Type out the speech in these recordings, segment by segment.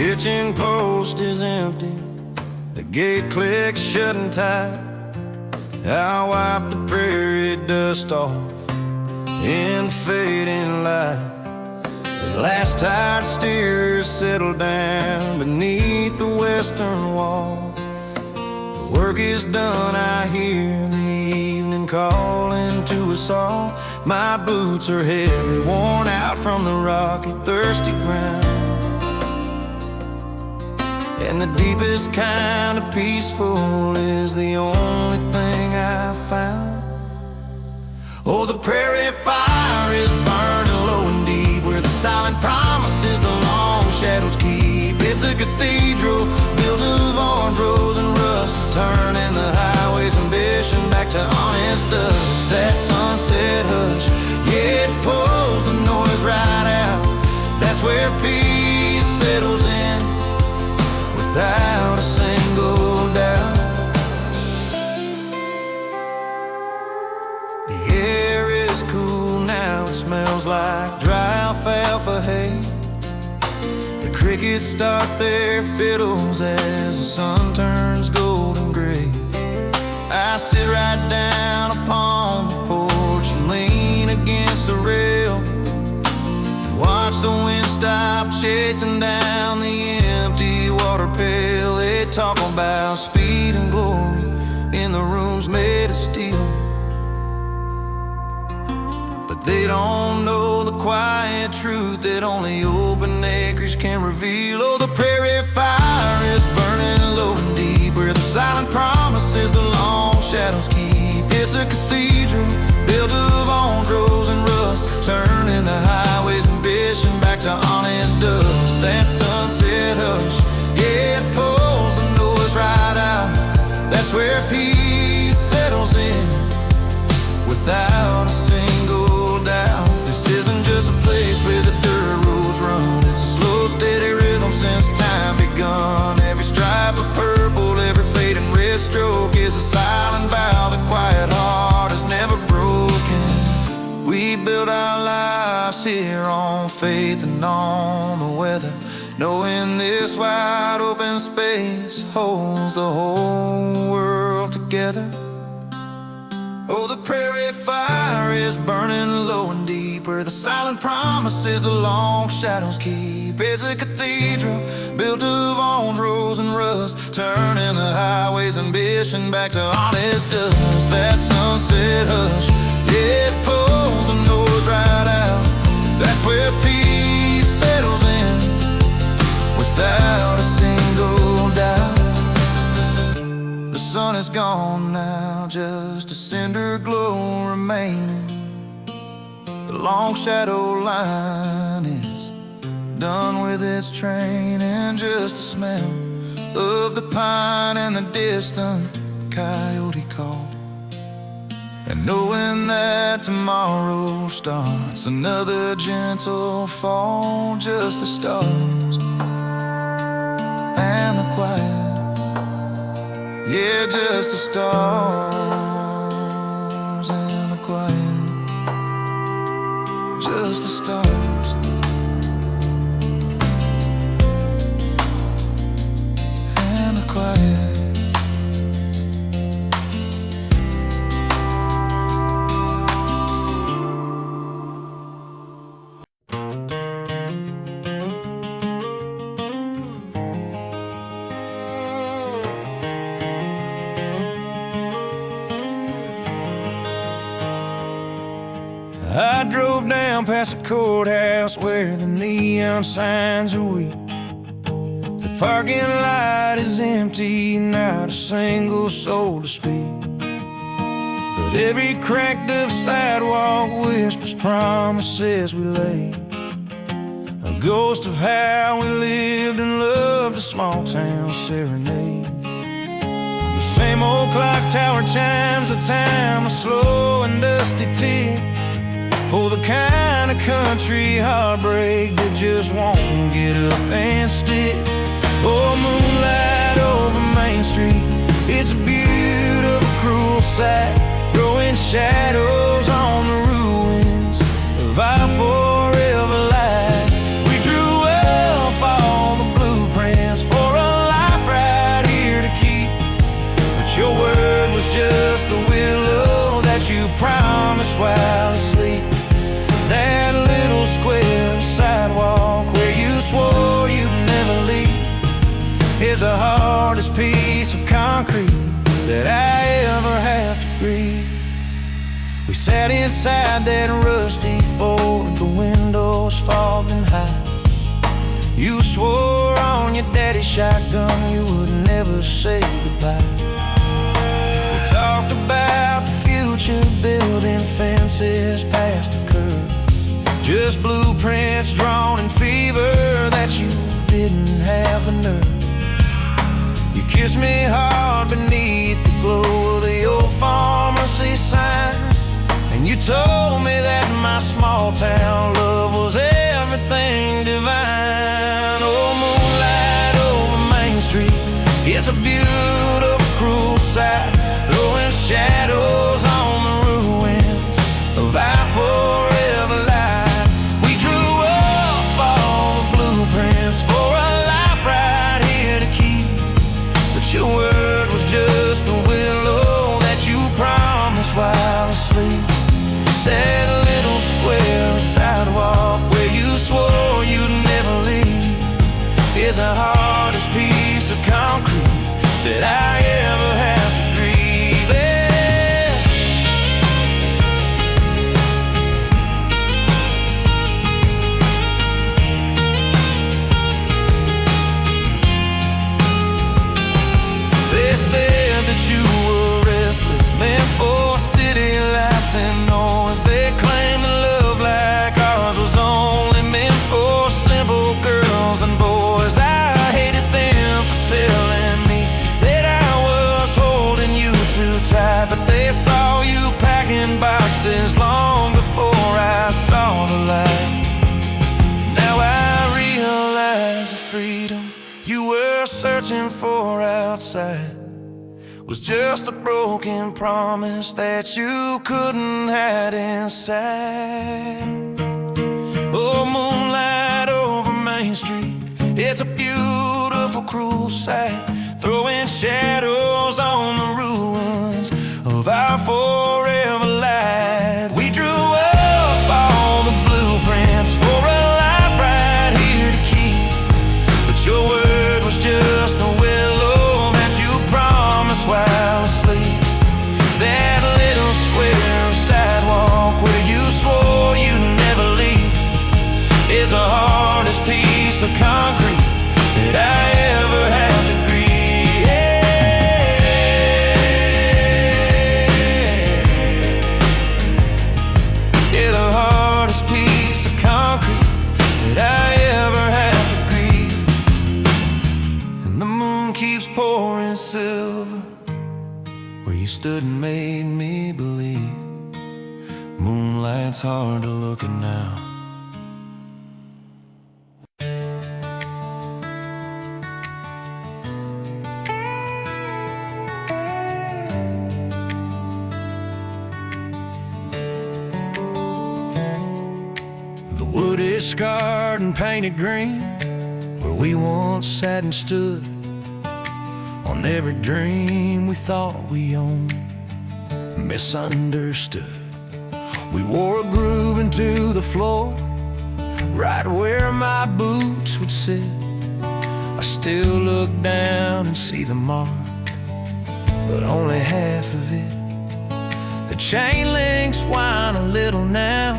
hitching post is empty, the gate clicks shutting tight. I wipe the prairie dust off in fading light. The last tired steers settle down beneath the western wall. The work is done, I hear the evening calling to us all. My boots are heavy, worn out from the rocky, thirsty ground. And the deepest kind of peaceful is the only thing I've found. Oh, the prairie fire is burning low and deep, where the silent promises the long shadows keep. It's a cathedral built of orange rose and rust, turning the highway's ambition back to honest dust. That sunset hush, yeah, it pulls the noise right out. That's where peace settles in without a single doubt. The air is cool now, it smells like dry alfalfa hay. The crickets start their fiddles as the sun turns golden gray. I sit right down upon the porch and lean against the rail and watch the wind stop chasing down the empty water pail. They talk about speed and glory in the rooms made of steel, but they don't know the quiet truth that only open acres can reveal. Oh, the prairie fire is burning low and deep, where the silent promises the long shadows keep. It's a cathedral built of orange rose and rust, turning the highway's ambition back to honest dust. That sunset hush, yeah, it pulls the noise right out. That's where peace settles in without a single doubt. This isn't just a place where the dirt roads run. It's a slow, steady rhythm since time begun. Every stripe of purple, every fading red stroke is a silent vow the quiet heart has never broken. We build our lives here on faith and on the weather, knowing this wide open space holds the whole world together. Oh, the prairie fire is burning low and deep, where the silent promises the long shadows keep. It's a cathedral built of orange rose and rust, turning the highway's ambition back to honest dust. That sunset hush, it pulls the noise right out. That's where peace settles in without a single doubt. The sun is gone now, just a cinder glow remaining. The long shadow line is done with its train, and just the smell of the pine and the distant coyote call. And knowing that tomorrow starts another gentle fall, just the stars and the quiet, yeah, just the stars and the quiet, just the stars and the quiet. I drove down past the courthouse where the neon signs are weak. The parking lot is empty, not a single soul to speak. But every cracked up sidewalk whispers promises we laid, a ghost of how we lived and loved a small town serenade. The same old clock tower chimes the time, a slow and dusty tick, for the kind of country heartbreak that just won't get up and stick. Oh, moonlight over Main Street, it's a beautiful, cruel sight, throwing shadows on the ruins of our forever life. We drew up all the blueprints is the hardest piece of concrete that I ever have to breathe. We sat inside that rusty Ford, the windows fogged and high. You swore on your daddy's shotgun you would never say goodbye. We talked about the future, building fences past the curve, just blueprints drawn in fever that you didn't have the nerve. You kissed me hard beneath the glow of the old pharmacy sign, and you told me that my small town love was everything divine. Oh, moonlight over Main Street, it's a beautiful, cruel sight, throwing shadows on the ruins of our forever life. We drew up all the blueprints for a life right here to keep, but your word was just the willow that you promised while asleep. That little square of sidewalk where you swore you'd never leave is the hardest piece of concrete that I ever have to grieve. Yeah. They said that you were restless, meant for city lights and noise. They claimed that love like ours was only meant for simple girls and boys. I hated them for telling me that I was holding you too tight, but they saw you packing boxes long before I saw the light. Now I realize the freedom you were searching for outside was just a broken promise that you couldn't hide inside. Oh, moonlight over Main Street, it's a beautiful, cruel sight, throwing shadows on the ruins of our forever light. We drew up all the blueprints for a life right here to keep, but your word was just the willow that you promised while asleep. That little square of sidewalk where you swore you'd never leave is the hardest piece of concrete that I ever had to grieve. Yeah, the hardest piece of concrete that I ever had to grieve. And the moon keeps pouring silver where you stood and made me believe. Moonlight's hard to look at now. The wood is scarred and painted green where we once sat and stood on every dream we thought we owned, misunderstood. We wore a groove into the floor, right where my boots would sit. I still look down and see the mark, but only half of it. The chain links whine a little now,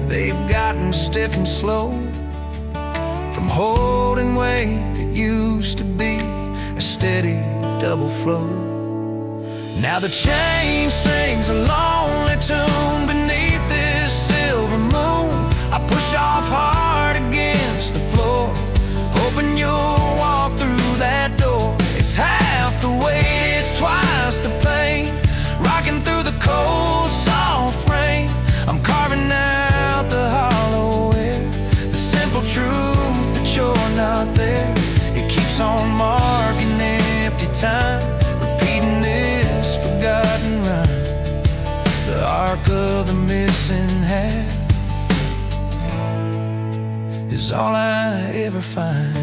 they've gotten stiff and slow from holding weight that used to be a steady double flow. Now the chain sings a lonely tune beneath this silver moon. I push off hard against the floor, hoping you'll walk through that door. It's half the weight, it's twice the pain, rocking through the cold, soft rain. I'm carving out the hollow air, the simple truth that you're not there. It keeps on marking empty time, repeating this forgotten rhyme. The arc of the missing half is all I ever find.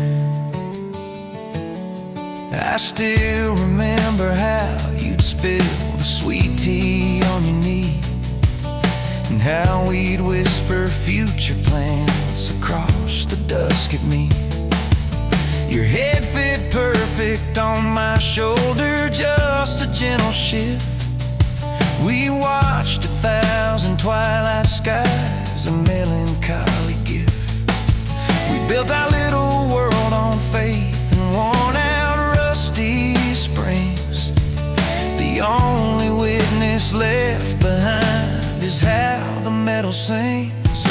I still remember how you'd spill the sweet tea on your knee, and how we'd whisper future plans across the dusk at me. Your head fit perfect ticked on my shoulder, just a gentle shift. We watched 1,000 twilight skies, a melancholy gift. We built our little world on faith and worn out rusty springs. The only witness left behind is how the metal sings.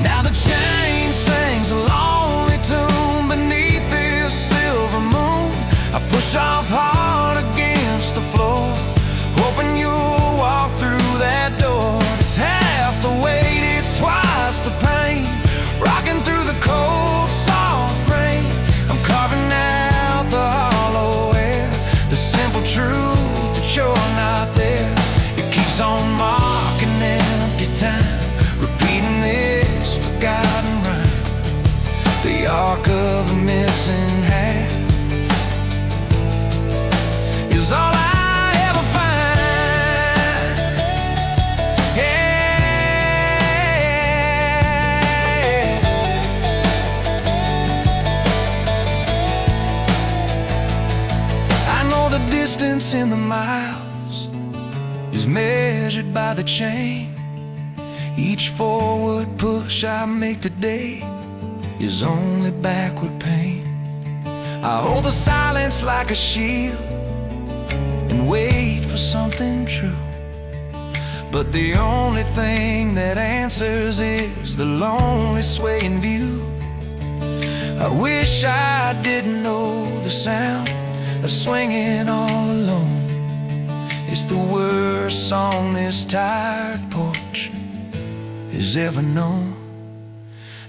Now the chain sings a lonely tune beneath this silver moon. I push off hard against the floor, hoping you'll walk through that door. It's half the weight, it's twice the pain, rocking through the cold, soft rain. I'm carving out the hollow air, the simple truth that you're not there. It keeps on marking empty time, repeating this forgotten rhyme. The arc of the missing half is all I ever find. Yeah. I know the distance in the miles is measured by the chain. Each forward push I make today is only backward pain. I hold the silence like a shield and wait for something true, but the only thing that answers is the lonely swaying view. I wish I didn't know the sound of swinging all alone. It's the worst song this tired porch has ever known.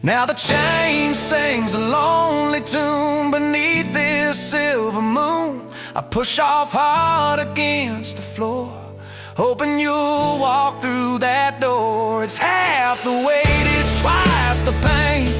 Now the chain sings a lonely tune beneath this silver moon. I push off hard against the floor, hoping you'll walk through that door. It's half the weight, it's twice the pain,